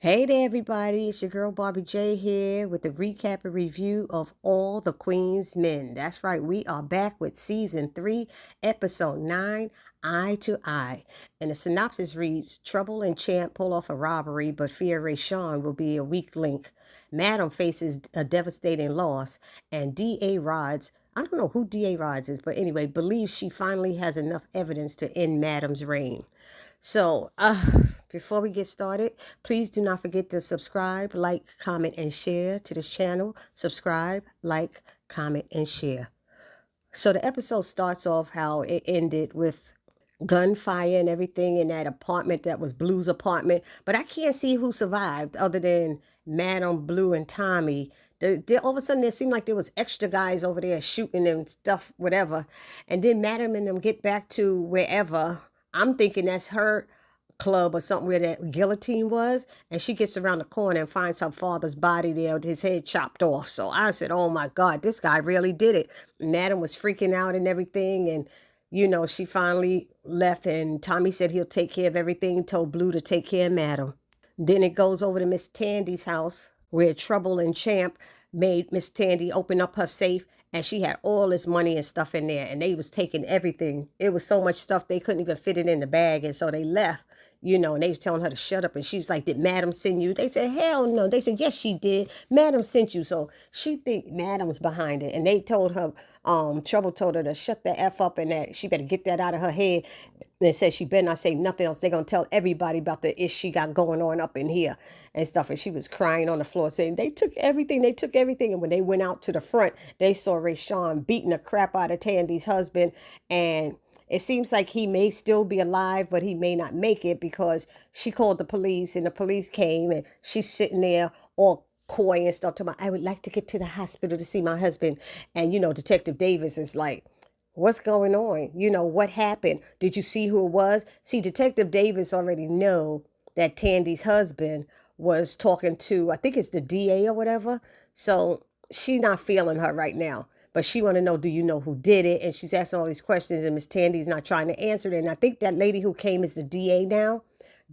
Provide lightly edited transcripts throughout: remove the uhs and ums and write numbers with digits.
Hey there, everybody. It's your girl Barbie J here with a recap and review of All the Queen's Men. That's right, we are back with season 3, episode 9, Eye to Eye. And the synopsis reads: Trouble and Champ pull off a robbery, but fear Rayshawn will be a weak link. Madam faces a devastating loss, and D.A. Rods, I don't know who D.A. Rods is, but anyway, believes she finally has enough evidence to end Madam's reign. Before we get started, please do not forget to subscribe, like, comment, and share to this channel. Subscribe, like, comment, and share. So the episode starts off how it ended with gunfire and everything in that apartment that was Blue's apartment. But I can't see who survived other than Madam, Blue, and Tommy. All of a sudden, it seemed like there was extra guys over there shooting and stuff, whatever. And then Madam and them get back to wherever. I'm thinking that's her club or something where that guillotine was, and she gets around the corner and finds her father's body there with his head chopped off. So I said, oh my God, this guy really did it. Madam was freaking out and everything, and she finally left, and Tommy said he'll take care of everything, told Blue to take care of Madam. Then it goes over to Miss Tandy's house where Trouble and Champ made Miss Tandy open up her safe, and she had all this money and stuff in there, and they was taking everything. It was so much stuff they couldn't even fit it in the bag, and so they left. And they was telling her to shut up, and she's like, did Madam send you? They said, hell no. They said, yes, she did. Madam sent you. So she think Madam's behind it, and they told her, Trouble told her to shut the F up and that she better get that out of her head. And said she better not say nothing else. They're going to tell everybody about the ish she got going on up in here and stuff. And she was crying on the floor saying, they took everything. They took everything. And when they went out to the front, they saw Rayshawn beating the crap out of Tandy's husband. And it seems like he may still be alive, but he may not make it because she called the police and the police came and she's sitting there all coy and stuff. I would like to get to the hospital to see my husband. And, Detective Davis is like, what's going on? What happened? Did you see who it was? See, Detective Davis already know that Tandy's husband was talking to, I think it's the DA or whatever. So she's not feeling her right now. But she want to know, do you know who did it? And she's asking all these questions, and Miss Tandy's not trying to answer it. And I think that lady who came is the DA now.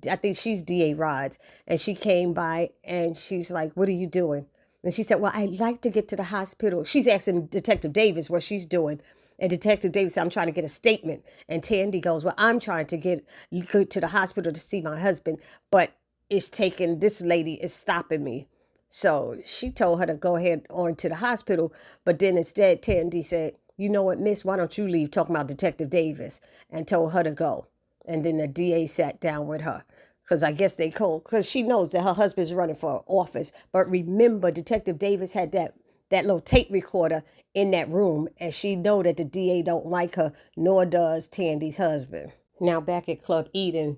I think she's DA Rods. And she came by, and she's like, what are you doing? And she said, well, I'd like to get to the hospital. She's asking Detective Davis what she's doing. And Detective Davis said, I'm trying to get a statement. And Tandy goes, well, I'm trying to get to the hospital to see my husband. But this lady is stopping me. So she told her to go ahead on to the hospital. But then instead, Tandy said, you know what, miss, why don't you leave, talking about Detective Davis, and told her to go. And then the DA sat down with her because I guess they called, because she knows that her husband's running for office. But remember, Detective Davis had that little tape recorder in that room, and she know that the DA don't like her, nor does Tandy's husband. Now back at Club Eden,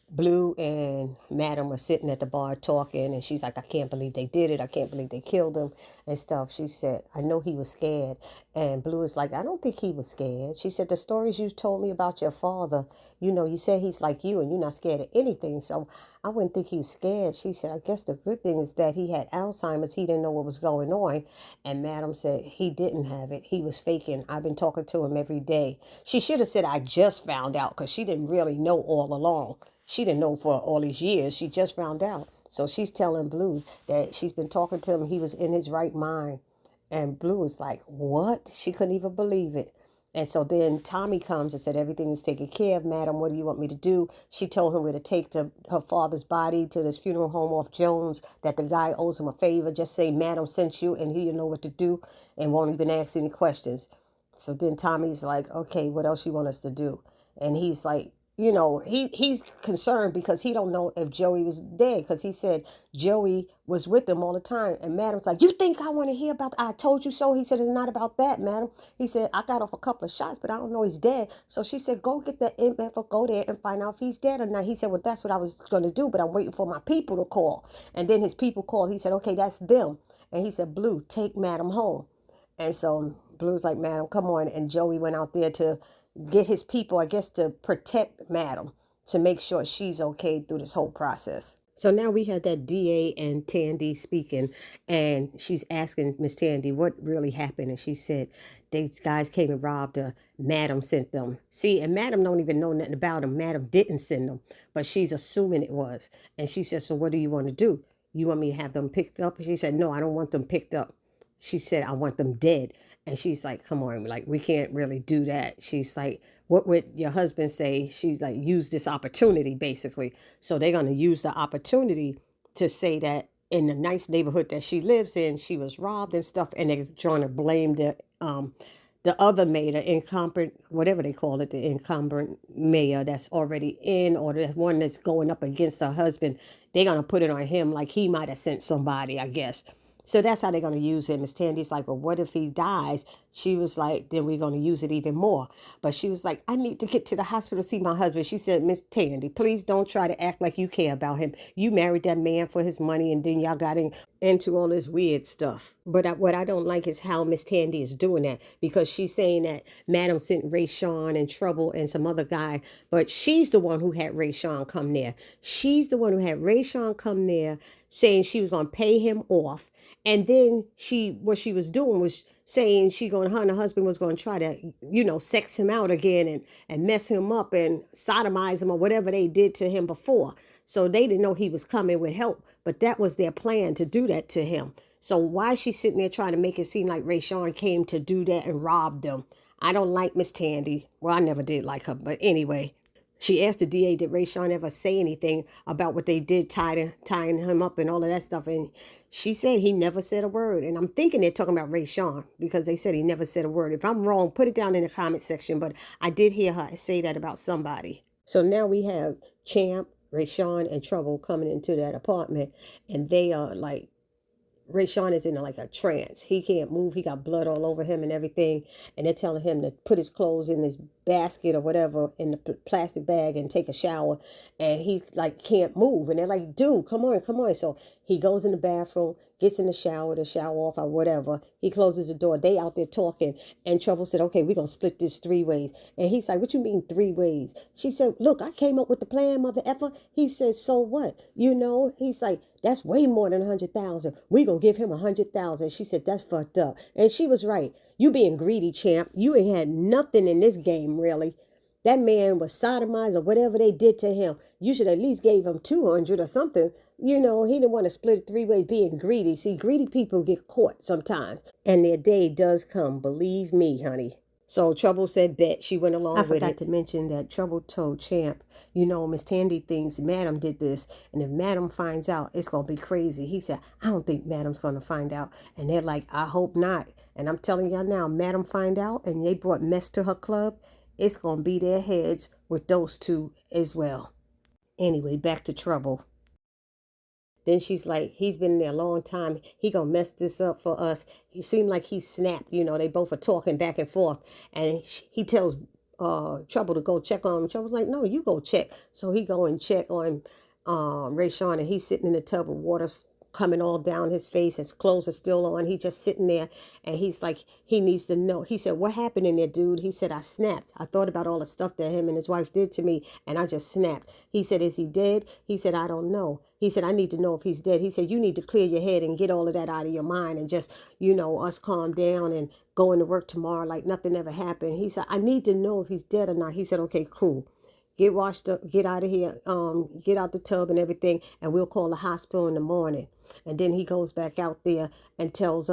Blue and Madam were sitting at the bar talking, and she's like, I can't believe they did it. I can't believe they killed him and stuff. She said, I know he was scared. And Blue is like, I don't think he was scared. She said, the stories you told me about your father, you said he's like you and you're not scared of anything. So I wouldn't think he was scared. She said, I guess the good thing is that he had Alzheimer's. He didn't know what was going on. And Madam said, he didn't have it. He was faking. I've been talking to him every day. She should have said, I just found out, because she didn't really know all along. She didn't know for all these years. She just found out. So she's telling Blue that she's been talking to him. He was in his right mind. And Blue was like, what? She couldn't even believe it. And so then Tommy comes and said, everything is taken care of, Madam. What do you want me to do? She told him where to take her father's body to this funeral home off Jones, that the guy owes him a favor. Just say, Madam sent you, and he'll know what to do and won't even ask any questions. So then Tommy's like, okay, what else you want us to do? And he's like, he's concerned because he don't know if Joey was dead, because he said Joey was with him all the time. And Madam's like, you think I want to hear about I told you so? He said, it's not about that, Madam. He said, I got off a couple of shots, but I don't know he's dead. So she said, go get the info, go there and find out if he's dead or not. He said, well, that's what I was going to do, but I'm waiting for my people to call. And then his people called. He said, okay, that's them. And he said, Blue, take Madam home. And so Blue's like, Madam, come on. And Joey went out there to get his people, I guess, to protect Madam, to make sure she's okay through this whole process. So now we had that DA and Tandy speaking, and she's asking Miss Tandy what really happened. And she said, these guys came and robbed her. Madam sent them. See, and Madam don't even know nothing about them. Madam didn't send them, but she's assuming it was. And she said, so what do you want to do? You want me to have them picked up? And she said, no, I don't want them picked up. She said, I want them dead. And she's like, come on, like, we can't really do that. She's like, what would your husband say? She's like, use this opportunity, basically. So they're going to use the opportunity to say that in the nice neighborhood that she lives in, she was robbed and stuff. And they're trying to blame the other mayor, the incompetent, whatever they call it, the incumbent mayor that's already in, or the one that's going up against her husband. They're going to put it on him like he might have sent somebody, I guess. So that's how they're going to use him. Miss Tandy's like, well, what if he dies? She was like, then we're going to use it even more. But she was like, I need to get to the hospital to see my husband. She said, Miss Tandy, please don't try to act like you care about him. You married that man for his money, and then y'all got into all this weird stuff. But what I don't like is how Miss Tandy is doing that, because she's saying that Madam sent Ray Sean and Trouble and some other guy, but she's the one who had Ray Sean come there. She's the one who had Ray Sean come there saying she was going to pay him off. And then what she was doing was saying her and her husband was going to try to, sex him out again and mess him up and sodomize him or whatever they did to him before. So they didn't know he was coming with help, but that was their plan, to do that to him. So why is she sitting there trying to make it seem like Ray Sean came to do that and rob them? I don't like Miss Tandy. Well, I never did like her, but anyway. She asked the DA, did Ray Sean ever say anything about what they did, tying him up and all of that stuff? And she said he never said a word. And I'm thinking they're talking about Ray Sean, because they said he never said a word. If I'm wrong, put it down in the comment section. But I did hear her say that about somebody. So now we have Champ, Ray Sean, and Trouble coming into that apartment. And they are like, Ray Sean is in like a trance. He can't move. He got blood all over him and everything. And they're telling him to put his clothes in his basket or whatever in the plastic bag and take a shower. And he like can't move. And they're like, dude, come on, come on. So he goes in the bathroom, gets in the shower to shower off or whatever. He closes the door. They out there talking. And Trouble said, okay, we're going to split this 3 ways. And he's like, what you mean 3 ways? She said, look, I came up with the plan, mother effer. He said, so what? He's like, that's way more than 100,000. We gonna give him 100,000. She said, that's fucked up. And she was right. You being greedy, champ. You ain't had nothing in this game, really. That man was sodomized or whatever they did to him. You should at least gave him 200 or something. He didn't want to split it 3 ways, being greedy. See, greedy people get caught sometimes. And their day does come. Believe me, honey. So Trouble said bet. She went along with it. I forgot to mention that Trouble told Champ, Miss Tandy thinks Madam did this. And if Madam finds out, it's going to be crazy. He said, I don't think Madam's going to find out. And they're like, I hope not. And I'm telling y'all now, Madam find out and they brought mess to her club, it's going to be their heads with those two as well. Anyway, back to Trouble. Then she's like, he's been there a long time. He gonna mess this up for us. He seemed like he snapped. They both are talking back and forth. And he tells Trouble to go check on him. Trouble's like, no, you go check. So he go and check on Ray Sean, and he's sitting in the tub of water coming all down his face. His clothes are still on. He's just sitting there, and he's like, he needs to know. He said, what happened in there, dude? He said, I snapped. I thought about all the stuff that him and his wife did to me, and I just snapped. He said, is he dead? He said, I don't know. He said, I need to know if he's dead. He said, you need to clear your head and get all of that out of your mind and just, us calm down and go into work tomorrow like nothing ever happened. He said, I need to know if he's dead or not. He said, okay, cool. Get washed up, get out of here, get out the tub and everything, and we'll call the hospital in the morning. And then he goes back out there and tells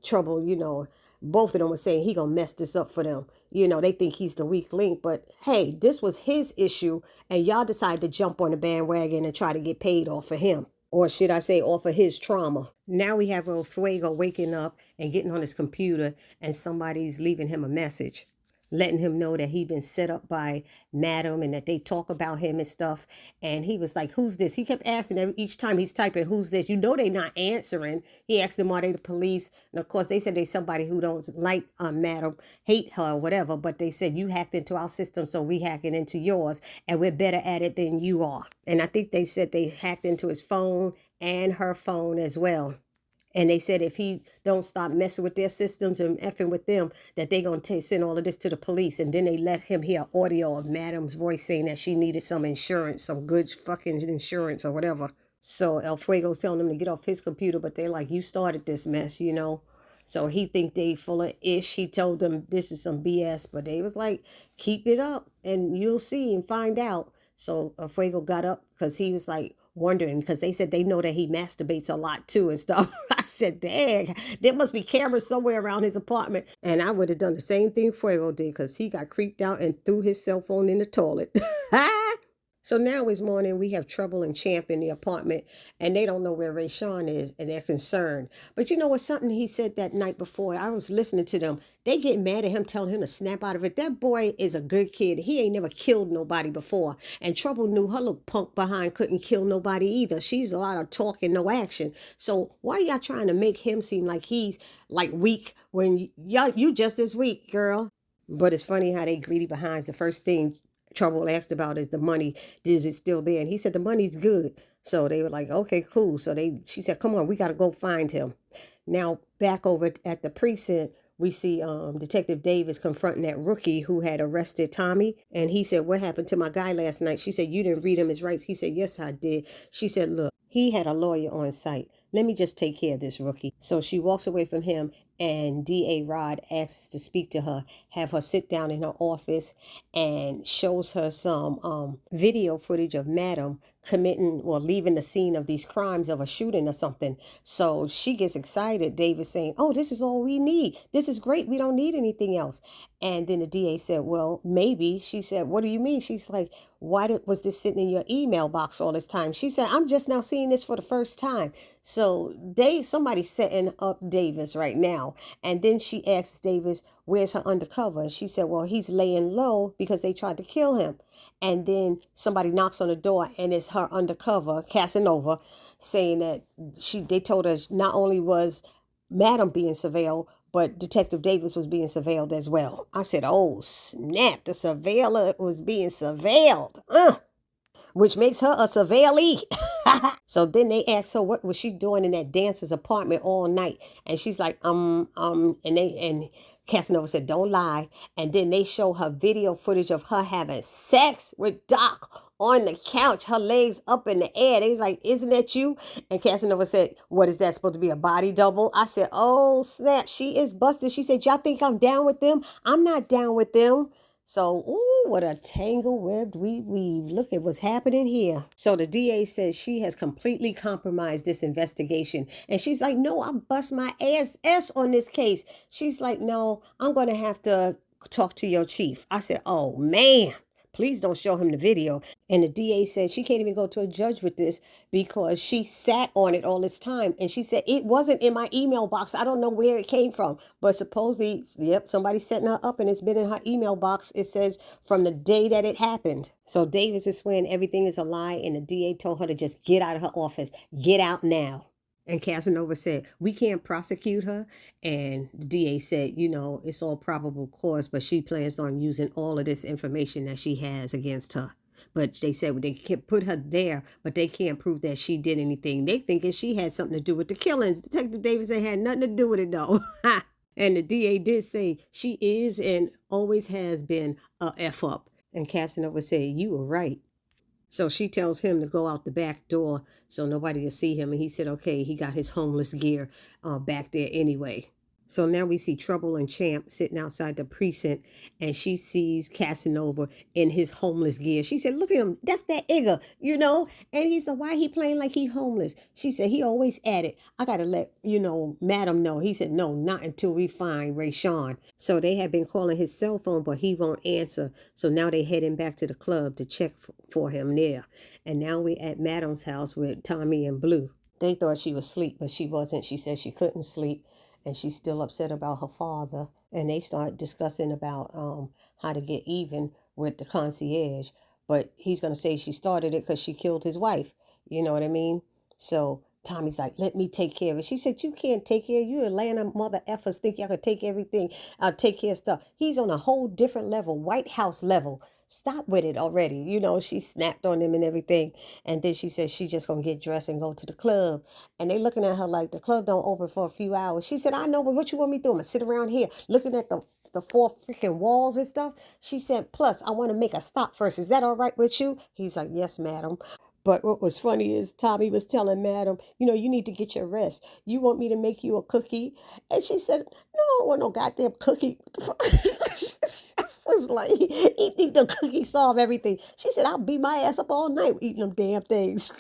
Trouble, both of them were saying he gonna mess this up for them. They think he's the weak link, but hey, this was his issue, and y'all decided to jump on the bandwagon and try to get paid off of him. Or should I say off of his trauma. Now we have Fuego waking up and getting on his computer, and somebody's leaving him a message, letting him know that he'd been set up by Madam and that they talk about him and stuff. And he was like, who's this? He kept asking each time he's typing, who's this? They not answering. He asked them, are they the police? And of course, they said they somebody who don't like Madam, hate her or whatever. But they said, you hacked into our system, so we hacking into yours. And we're better at it than you are. And I think they said they hacked into his phone and her phone as well. And they said if he don't stop messing with their systems and effing with them, that they going to send all of this to the police. And then they let him hear audio of Madam's voice saying that she needed some insurance, some good fucking insurance or whatever. So El Fuego's telling them to get off his computer, but they're like, you started this mess, you know. So he think they full of ish. He told them this is some BS, but they was like, keep it up and you'll see and find out. So Fuego got up because he was like wondering, because they said they know that he masturbates a lot too and stuff. I said, dang, there must be cameras somewhere around his apartment. And I would have done the same thing Fuego did, because he got creeped out and threw his cell phone in the toilet. So now it's morning. We have Trouble and Champ in the apartment, and they don't know where Ray Sean is, and they're concerned. But you know what's something he said that night before? I was listening to them. They get mad at him, telling him to snap out of it. That boy is a good kid. He ain't never killed nobody before. And Trouble knew her little punk behind couldn't kill nobody either. She's a lot of talk and no action. So why y'all trying to make him seem like he's like weak when y'all you just as weak, girl? But it's funny how they greedy behinds. The first thing Trouble asked about is the money. Is it still there? And he said the money's good. So they were like, okay, cool. So she said, come on, we got to go find him. Now back over at the precinct, we see Detective Davis confronting that rookie who had arrested Tommy. And he said, what happened to my guy last night? She said, you didn't read him his rights. He said, yes, I did. She said, look, he had a lawyer on site. Let me just take care of this rookie. So she walks away from him, and DA Rod asks to speak to her, have her sit down in her office, and shows her some video footage of Madam committing or leaving the scene of these crimes of a shooting or something. So she gets excited. Davis saying, oh, this is all we need. This is great. We don't need anything else. And then the DA said, well, maybe. She said, what do you mean? She's like, was this sitting in your email box all this time? She said, I'm just now seeing this for the first time. So somebody's setting up Davis right now. And then she asks Davis, where's her undercover? And she said, well, he's laying low because they tried to kill him. And then somebody knocks on the door, and it's her undercover, Casanova, saying that they told her not only was Madam being surveilled, but Detective Davis was being surveilled as well. I said, oh, snap, the surveiller was being surveilled. Which makes her a surveillee. So then they asked her what was she doing in that dancer's apartment all night. And she's like, and Casanova said, don't lie. And then they show her video footage of her having sex with Doc on the couch, her legs up in the air. They's like, isn't that you? And Casanova said, what is that, supposed to be a body double? I said, oh, snap, she is busted. She said, y'all think I'm down with them? I'm not down with them. So, ooh, what a tangle webbed we weave. Look at what's happening here. So the DA says she has completely compromised this investigation. And she's like, no, I bust my ass on this case. She's like, no, I'm going to have to talk to your chief. I said, oh, man. Please don't show him the video. And the DA said she can't even go to a judge with this because she sat on it all this time. And she said, it wasn't in my email box. I don't know where it came from. But supposedly, yep, somebody's setting her up and it's been in her email box. It says from the day that it happened. So Davis is swearing everything is a lie. And the DA told her to just get out of her office. Get out now. And Casanova said, we can't prosecute her. And the DA said, you know, it's all probable cause, but she plans on using all of this information that she has against her. But they said they can put her there, but they can't prove that she did anything. They thinking she had something to do with the killings. Detective Davis ain't had nothing to do with it, though. And the DA did say she is and always has been a F up. And Casanova said, you were right. So she tells him to go out the back door so nobody will see him. And he said, okay, he got his homeless gear back there anyway. So now we see Trouble and Champ sitting outside the precinct, and she sees Casanova in his homeless gear. She said, look at him. That's that Igga, you know? And he said, why he playing like he homeless? She said, he always at it. I got to let, Madam know. He said, no, not until we find Ray Sean. So they had been calling his cell phone, but he won't answer. So now they heading back to the club to check for him there. And now we at Madam's house with Tommy and Blue. They thought she was asleep, but she wasn't. She said she couldn't sleep. And she's still upset about her father. And they start discussing about how to get even with the concierge. But he's going to say she started it because she killed his wife. You know what I mean? So Tommy's like, let me take care of it. She said, you can't take care of it. You Atlanta mother effers think y'all could take everything, take care of stuff. He's on a whole different level, White House level. stop with it already. You know, she snapped on him and everything. And then she said she just gonna get dressed and go to the club. And they looking at her like the club don't open for a few hours. She said, I know, but what you want me to do? I'm gonna sit around here looking at the four freaking walls and stuff. She said, plus I want to make a stop first. Is that all right with you? He's like, yes, madam. But what was funny is Tommy was telling Madam, you know, you need to get your rest. You want me to make you a cookie? And she said, no, I don't want no goddamn cookie. What the fuck? I was like, he think the cookie solve everything. She said, I'll beat my ass up all night eating them damn things.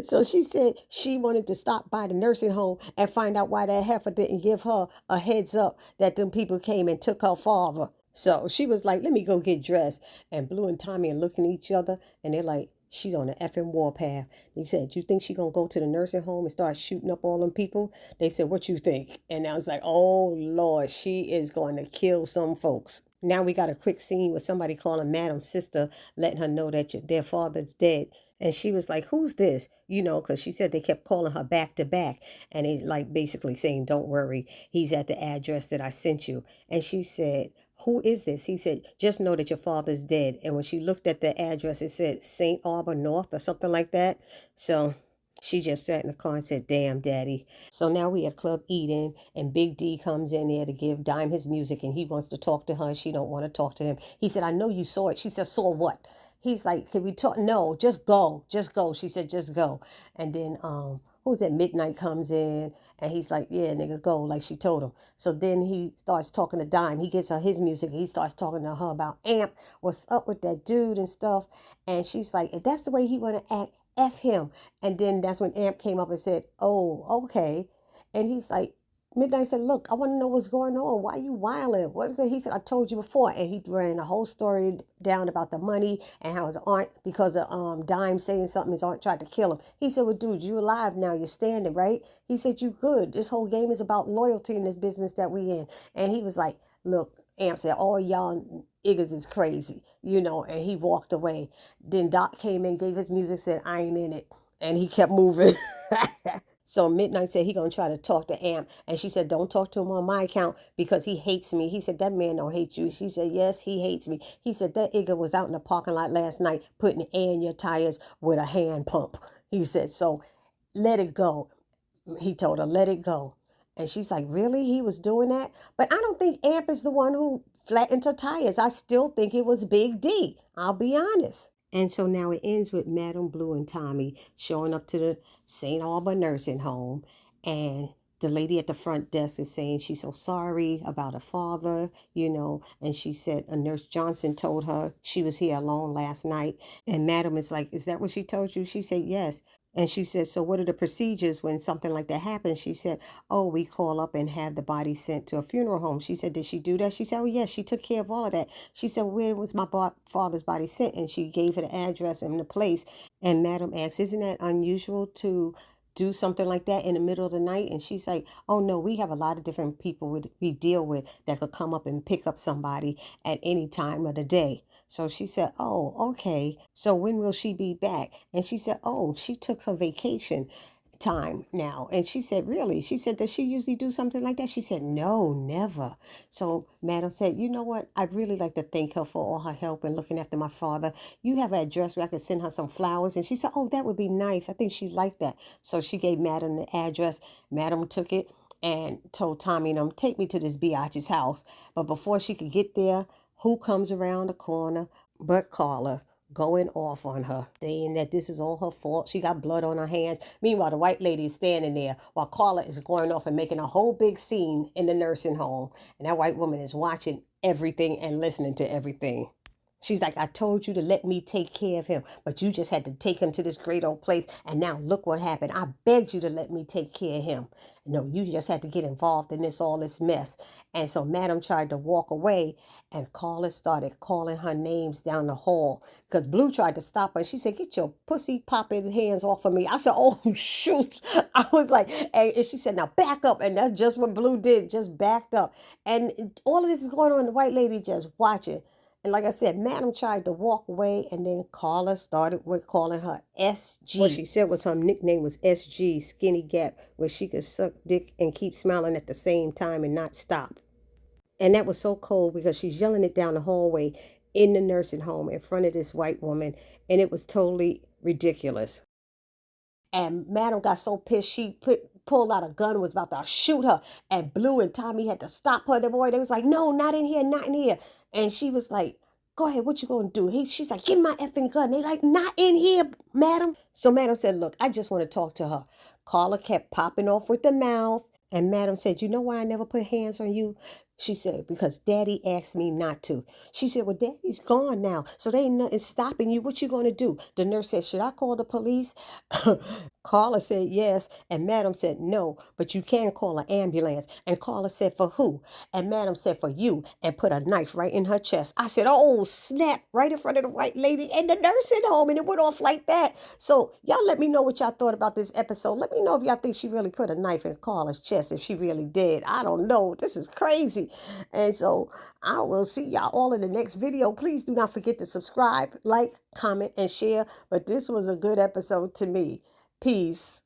So she said she wanted to stop by the nursing home and find out why that heifer didn't give her a heads up that them people came and took her father. So she was like, let me go get dressed. And Blue and Tommy are looking at each other and they're like, she's on the effing warpath. He said, you think she gonna go to the nursing home and start shooting up all them people? They said, what you think? And I was like, oh Lord, she is going to kill some folks. Now we got a quick scene with somebody calling Madam's sister, letting her know that their father's dead. And she was like, who's this? You know, because she said they kept calling her back to back. And they like basically saying, don't worry, he's at the address that I sent you. And she said, who is this? He said, just know that your father's dead. And when she looked at the address, it said St. Arbor North or something like that. So she just sat in the car and said, damn, daddy. So now we at Club Eden and Big D comes in there to give Dime his music and he wants to talk to her. She don't want to talk to him. He said, I know you saw it. She said, saw what? He's like, can we talk? No, just go. Just go. She said, just go. And then who's that? Midnight comes in and he's like, yeah, nigga, go, like she told him. So then he starts talking to Dime. He gives her his music. He starts talking to her about Amp, what's up with that dude and stuff. And she's like, if that's the way he want to act, F him. And then that's when Amp came up and said, oh, okay. And he's like, Midnight said, look, I want to know what's going on. Why are you wilding? What? He said, I told you before. And he ran the whole story down about the money and how his aunt, because of Dime saying something, his aunt tried to kill him. He said, well, dude, you alive now. You're standing, right? He said, you good. This whole game is about loyalty in this business that we in. And he was like, look, Amp said, all y'all niggas is crazy, you know, and he walked away. Then Doc came in, gave his music, said, I ain't in it. And he kept moving. So Midnight said he gonna try to talk to Amp, and she said, "Don't talk to him on my account because he hates me." He said, "That man don't hate you." She said, "Yes, he hates me." He said, "That nigga was out in the parking lot last night putting air in your tires with a hand pump." He said, "So let it go." He told her, "Let it go," and she's like, "Really? He was doing that?" But I don't think Amp is the one who flattened her tires. I still think it was Big D. I'll be honest. And so now it ends with Madam Blue and Tommy showing up to the St. Albans nursing home. And the lady at the front desk is saying she's so sorry about her father, you know. And she said a nurse Johnson told her she was here alone last night. And Madam is like, is that what she told you? She said, yes. And she said, so what are the procedures when something like that happens? She said, oh, we call up and have the body sent to a funeral home. She said, did she do that? She said, oh, yes, she took care of all of that. She said, where was my father's body sent? And she gave her the address and the place. And Madam asked, isn't that unusual to do something like that in the middle of the night? And she's like, oh, no, we have a lot of different people we deal with that could come up and pick up somebody at any time of the day. So she said, oh, okay. So when will she be back? And she said, oh, she took her vacation time now. And she said, really? She said, does she usually do something like that? She said, no, never. So Madam said, you know what? I'd really like to thank her for all her help in looking after my father. You have an address where I could send her some flowers? And she said, oh, that would be nice. I think she'd like that. So she gave Madam the address. Madam took it and told Tommy and them, take me to this biatch's house. But before she could get there, who comes around the corner but Carla, going off on her, saying that this is all her fault. She got blood on her hands. Meanwhile, the white lady is standing there while Carla is going off and making a whole big scene in the nursing home. And that white woman is watching everything and listening to everything. She's like, I told you to let me take care of him, but you just had to take him to this great old place. And now look what happened. I begged you to let me take care of him. No, you just had to get involved in all this mess. And so Madam tried to walk away and Carla started calling her names down the hall because Blue tried to stop her. And she said, get your pussy popping hands off of me. I said, oh, shoot. I was like, and she said, now back up. And that's just what Blue did, just backed up. And all of this is going on. The white lady just watching. And like I said, Madam tried to walk away, and then Carla started with calling her SG. What she said was her nickname was SG, Skinny Gap, where she could suck dick and keep smiling at the same time and not stop. And that was so cold because she's yelling it down the hallway. in the nursing home in front of this white woman, and it was totally ridiculous. And Madam got so pissed she pulled out a gun and was about to shoot her, and Blue and Tommy had to stop her. The boy, they was like, no, not in here, not in here. And she was like, go ahead, what you gonna do? She's like, get my effing gun. They like, not in here, Madam. So Madam said, look, I just want to talk to her. Carla kept popping off with the mouth. And Madam said, you know why I never put hands on you? She said, because Daddy asked me not to. She said, well, Daddy's gone now, so they ain't nothing stopping you. What you going to do? The nurse said, should I call the police? Carla said yes, and Madam said no, but you can call an ambulance. And Carla said, for who? And Madam said, for you, and put a knife right in her chest. I said, oh, snap, right in front of the white lady and the nursing home, and it went off like that. So y'all let me know what y'all thought about this episode. Let me know if y'all think she really put a knife in Carla's chest, if she really did. I don't know. This is crazy. And so I will see y'all all in the next video. Please do not forget to subscribe, like, comment, and share. But this was a good episode to me. Peace.